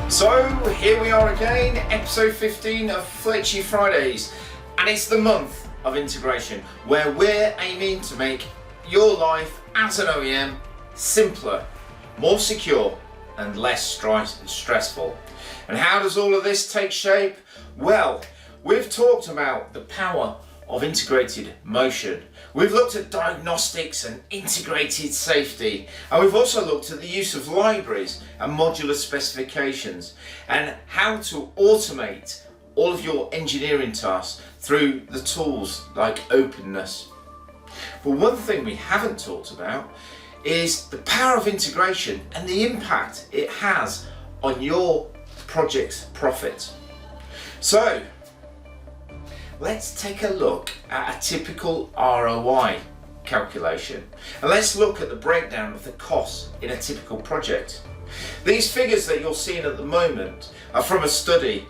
So here we are again, episode 15 of Fletcher Fridays, and it's the month of integration where we're aiming to make your life as an OEM simpler, more secure and less stressful. And how does all of this take shape? Well, we've talked about the power of integrated motion. We've looked at diagnostics and integrated safety, and we've also looked at the use of libraries and modular specifications and how to automate all of your engineering tasks through the tools like openness. But one thing we haven't talked about is the power of integration and the impact it has on your project's profit. So let's take a look at a typical ROI calculation, and let's look at the breakdown of the costs in a typical project. These figures that you're seeing at the moment are from a study.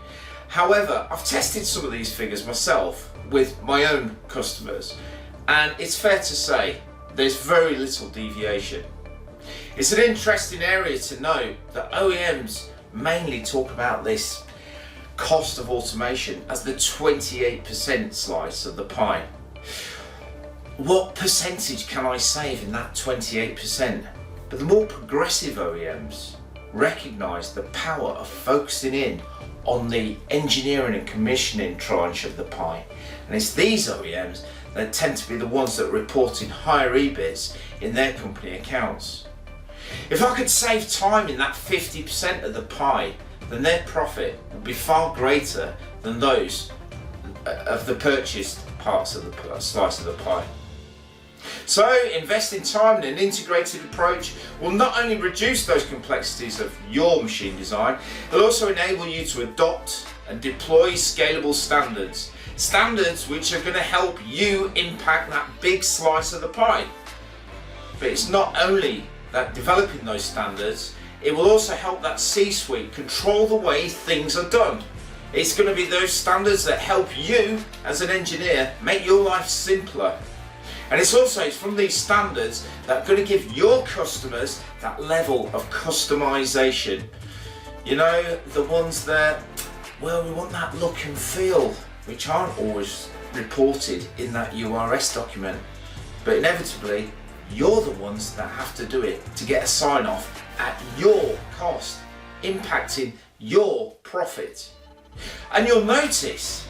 However, I've tested some of these figures myself with my own customers, and it's fair to say there's very little deviation. It's an interesting area to note that OEMs mainly talk about this cost of automation as the 28% slice of the pie. What percentage can I save in that 28%? But the more progressive OEMs recognise the power of focusing in on the engineering and commissioning tranche of the pie. And it's these OEMs that tend to be the ones that are reporting higher EBITs in their company accounts. If I could save time in that 50% of the pie, then their profit would be far greater than those of the purchased parts of the slice of the pie. So investing time in an integrated approach will not only reduce those complexities of your machine design, it'll also enable you to adopt and deploy scalable standards which are going to help you impact that big slice of the pie. But it's not only that developing those standards, it will also help that C-suite control the way things are done. It's going to be those standards that help you as an engineer make your life simpler. And it's also from these standards that are going to give your customers that level of customization. You know, the ones that, well, we want that look and feel, which aren't always reported in that URS document. But inevitably, you're the ones that have to do it to get a sign off at your cost, impacting your profit. And you'll notice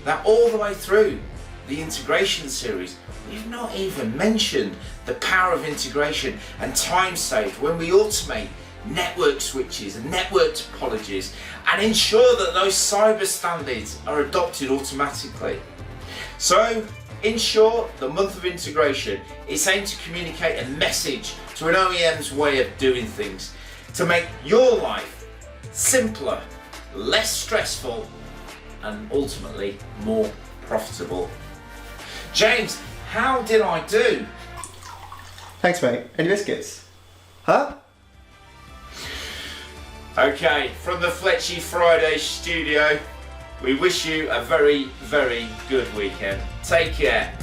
that all the way through the integration series, we've not even mentioned the power of integration and time saved when we automate network switches and network topologies and ensure that those cyber standards are adopted automatically. So, in short, the month of integration is aimed to communicate a message to an OEM's way of doing things to make your life simpler, less stressful, and ultimately more profitable. James, how did I do? Thanks, mate. Any biscuits? Huh? Okay, from the Fletcher Friday studio, we wish you a very, very good weekend. Take care.